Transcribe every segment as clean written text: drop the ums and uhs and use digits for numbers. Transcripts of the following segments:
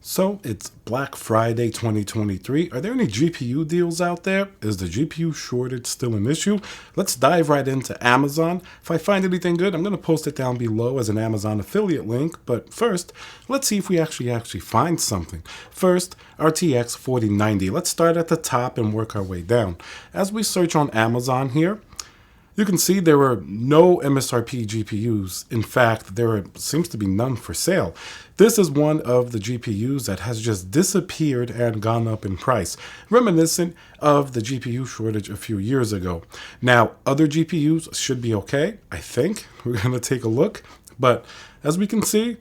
So it's Black Friday 2023. Are there any GPU deals out there? Is the GPU shortage still an issue? Let's dive right into Amazon. If I find anything good, I'm going to post it down below as an Amazon affiliate link. But first, let's see if we actually find something. First, RTX 4090. Let's start at the top and work our way down. As we search on Amazon here, you can see there were no MSRP GPUs. In fact, seems to be none for sale. This is one of the GPUs that has just disappeared and gone up in price, reminiscent of the GPU shortage a few years ago. Now, other GPUs should be okay, I think. We're going to take a look. But as we can see,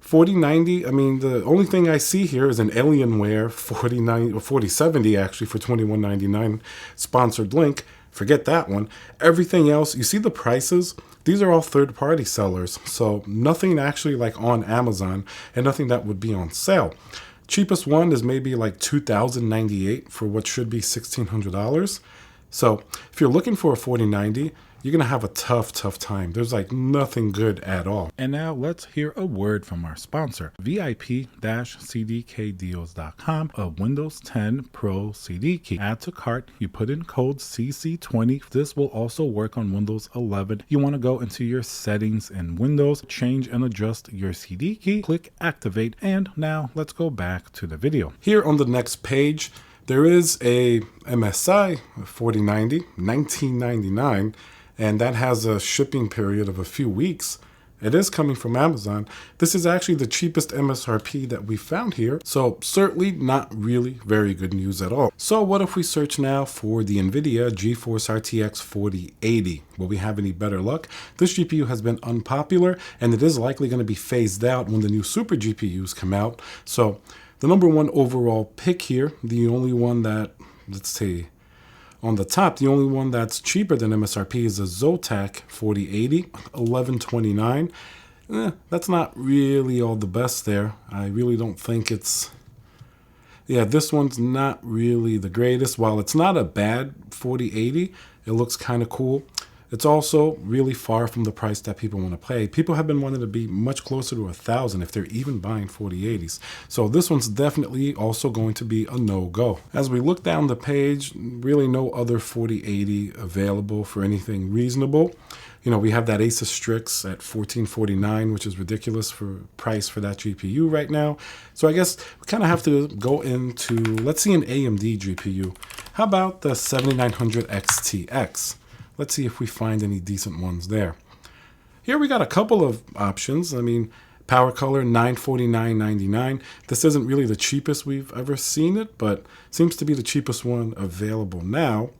4090, I mean, the only thing I see here is an Alienware 4070 actually for $21.99 sponsored link. Forget that one. Everything else, you see the prices? These are all third-party sellers, so nothing actually like on Amazon and nothing that would be on sale. Cheapest one is maybe like $2,098 for what should be $1,600. So if you're looking for a 4090, you're going to have a tough time. There's like nothing good at all. And now let's hear a word from our sponsor, VIP-CDKdeals.com, a Windows 10 Pro CD key. Add to cart, you put in code CC20. This will also work on Windows 11. You want to go into your settings in Windows, change and adjust your CD key, click activate, and now let's go back to the video. Here on the next page, there is a MSI 4090, $19.99. And that has a shipping period of a few weeks. It is coming from Amazon. This is actually the cheapest MSRP that we found here. So certainly not really very good news at all. So what if we search now for the NVIDIA GeForce RTX 4080? Will we have any better luck? This GPU has been unpopular and it is likely going to be phased out when the new super GPUs come out. So the number one overall pick here, the only one that, let's see, on the top, the only one that's cheaper than MSRP is a Zotac 4080, $1129. That's not really all the best there. I really don't think it's... Yeah, this one's not really the greatest. While it's not a bad 4080, it looks kind of cool. It's also really far from the price that people want to pay. People have been wanting to be much closer to $1,000 if they're even buying 4080s. So this one's definitely also going to be a no-go. As we look down the page, really no other 4080 available for anything reasonable. You know, we have that Asus Strix at $1449, which is ridiculous for price for that GPU right now. So I guess we kind of have to go into, let's see, an AMD GPU. How about the 7900 XTX? Let's see if we find any decent ones there. Here we got a couple of options. I mean, Power Color $949.99. This isn't really the cheapest we've ever seen it, but seems to be the cheapest one available now.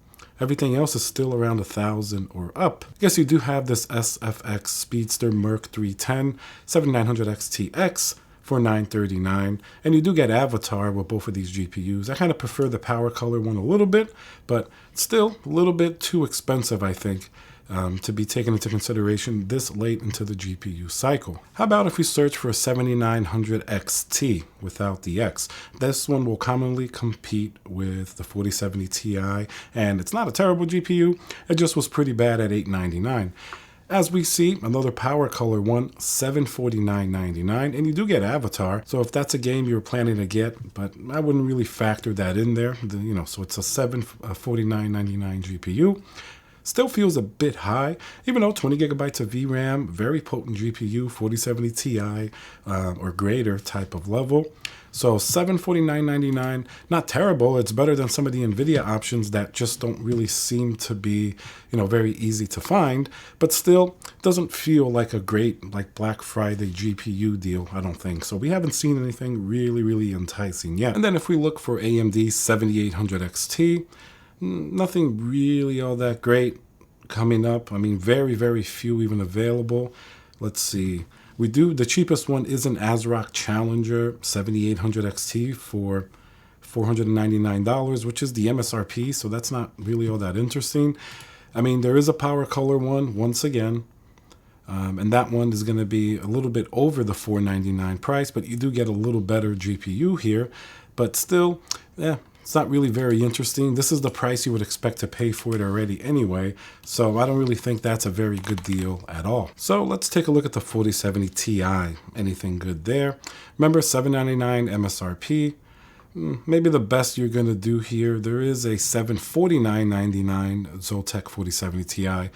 Everything else is still around $1,000 or up. I guess you do have this SFX Speedster Merc 310 7900 XTX for $939, and you do get Avatar with both of these GPUs. I kind of prefer the Power Color one a little bit, but still a little bit too expensive, I think, to be taken into consideration this late into the GPU cycle. How about if we search for a 7900 XT without the X? This one will commonly compete with the 4070 Ti, and it's not a terrible GPU. It just was pretty bad at $899. As we see, another Power Color one, $749.99, and you do get Avatar. So if that's a game you're planning to get, but I wouldn't really factor that in there. So it's a $749.99 GPU. Still feels a bit high, even though 20 gigabytes of VRAM, very potent GPU, 4070 Ti or greater type of level. So $749.99, not terrible. It's better than some of the NVIDIA options that just don't really seem to be, very easy to find, but still doesn't feel like a great like Black Friday GPU deal, I don't think. So we haven't seen anything really enticing yet. And then if we look for AMD 7800 XT, nothing really all that great coming up. I mean, very few even available. Let's see. The cheapest one is an ASRock Challenger 7800 XT for $499, which is the MSRP, so that's not really all that interesting. I mean, there is a Power Color one, once again, and that one is going to be a little bit over the $499 price, but you do get a little better GPU here, but still, It's not really very interesting. This is the price you would expect to pay for it already anyway, so I don't really think that's a very good deal at all. So let's take a look at the 4070 Ti. Anything good there? Remember, $799 MSRP. Maybe the best you're going to do here, there is a $749.99 Zotac 4070 Ti.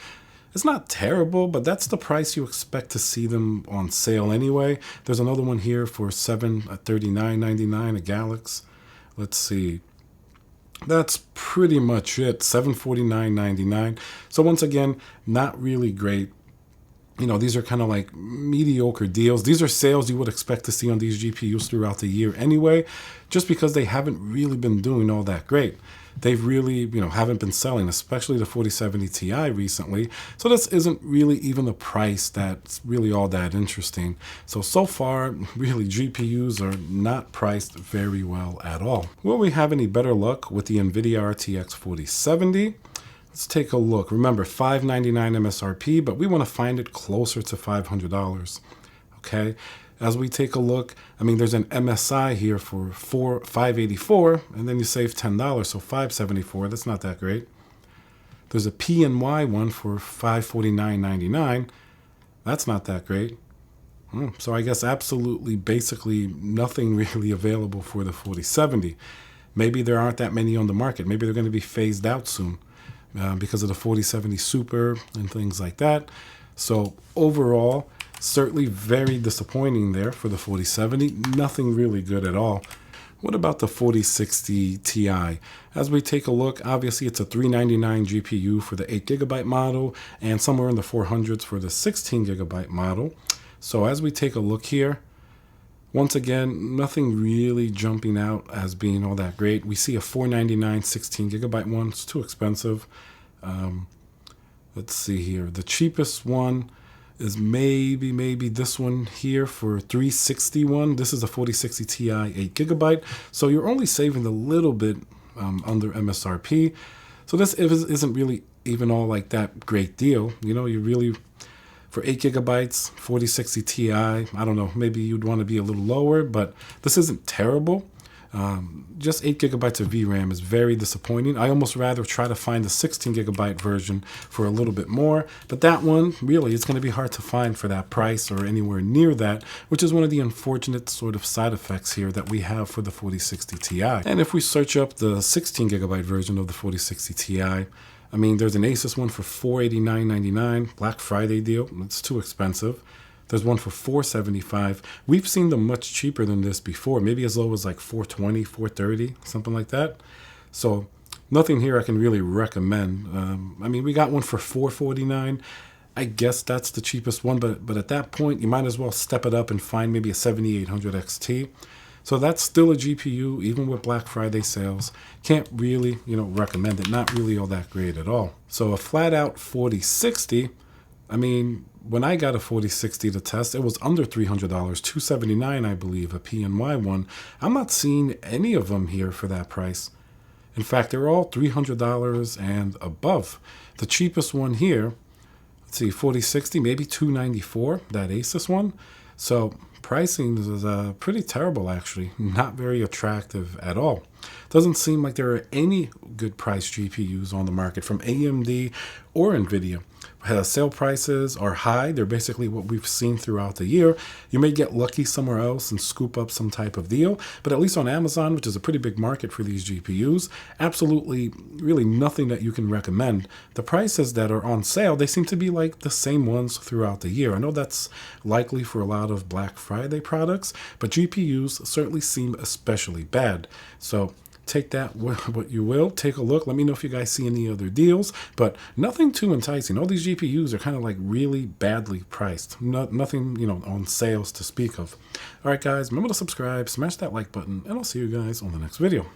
It's not terrible, but that's the price you expect to see them on sale anyway. There's another one here for $739.99, a Galax. Let's see. That's pretty much it, $749.99. So once again, not really great. You know, these are kind of like mediocre deals. These are sales you would expect to see on these GPUs throughout the year anyway, just because they haven't really been doing all that great. They've really, haven't been selling, especially the 4070 Ti recently. So this isn't really even the price that's really all that interesting. So far, really, GPUs are not priced very well at all. Will we have any better luck with the NVIDIA RTX 4070? Let's take a look. Remember, $599 MSRP, but we want to find it closer to $500. Okay. As we take a look, there's an MSI here for $584, and then you save $10, so $574. That's not that great. There's a PNY one for $549.99. That's not that great. So I guess absolutely, basically nothing really available for the 4070. Maybe there aren't that many on the market. Maybe they're going to be phased out soon because of the 4070 Super and things like that. So overall, certainly very disappointing there for the 4070. Nothing really good at all. What about the 4060 Ti? As we take a look, obviously it's a $399 GPU for the 8GB model and somewhere in the 400s for the 16GB model. So as we take a look here, once again, nothing really jumping out as being all that great. We see a $499 16GB one. It's too expensive. Let's see here. The cheapest one is maybe this one here for $361. This is a 4060 Ti 8GB. So you're only saving a little bit under MSRP. So this isn't really even all like that great deal. You really, for 8GB, 4060 Ti, I don't know, maybe you'd want to be a little lower, but this isn't terrible. Just 8GB of VRAM is very disappointing. I almost rather try to find the 16GB version for a little bit more, but that one really is going to be hard to find for that price or anywhere near that, which is one of the unfortunate sort of side effects here that we have for the 4060 Ti. And if we search up the 16GB version of the 4060 Ti, there's an Asus one for $489.99, Black Friday deal. It's too expensive. There's one for $475. We've seen them much cheaper than this before, maybe as low as like $420, $430, something like that. So nothing here I can really recommend. We got one for $449. I guess that's the cheapest one, but at that point, you might as well step it up and find maybe a 7800 XT. So that's still a GPU, even with Black Friday sales. Can't really, recommend it. Not really all that great at all. So a flat out 4060, when I got a 4060 to test, it was under $300, $279, I believe, a PNY one. I'm not seeing any of them here for that price. In fact, they're all $300 and above. The cheapest one here, let's see, 4060, maybe $294, that Asus one. So pricing is pretty terrible, actually. Not very attractive at all. Doesn't seem like there are any good price GPUs on the market from AMD or NVIDIA. Sale prices are high. They're basically what we've seen throughout the year. You may get lucky somewhere else and scoop up some type of deal, but at least on Amazon, which is a pretty big market for these GPUs, absolutely really nothing that you can recommend. The prices that are on sale, they seem to be like the same ones throughout the year. I know that's likely for a lot of Black Friday products, but GPUs certainly seem especially bad. So take that what you will. Take a look. Let me know if you guys see any other deals, but nothing too enticing. All these GPUs are kind of like really badly priced. Nothing, on sales to speak of. All right, guys, remember to subscribe, smash that like button, and I'll see you guys on the next video.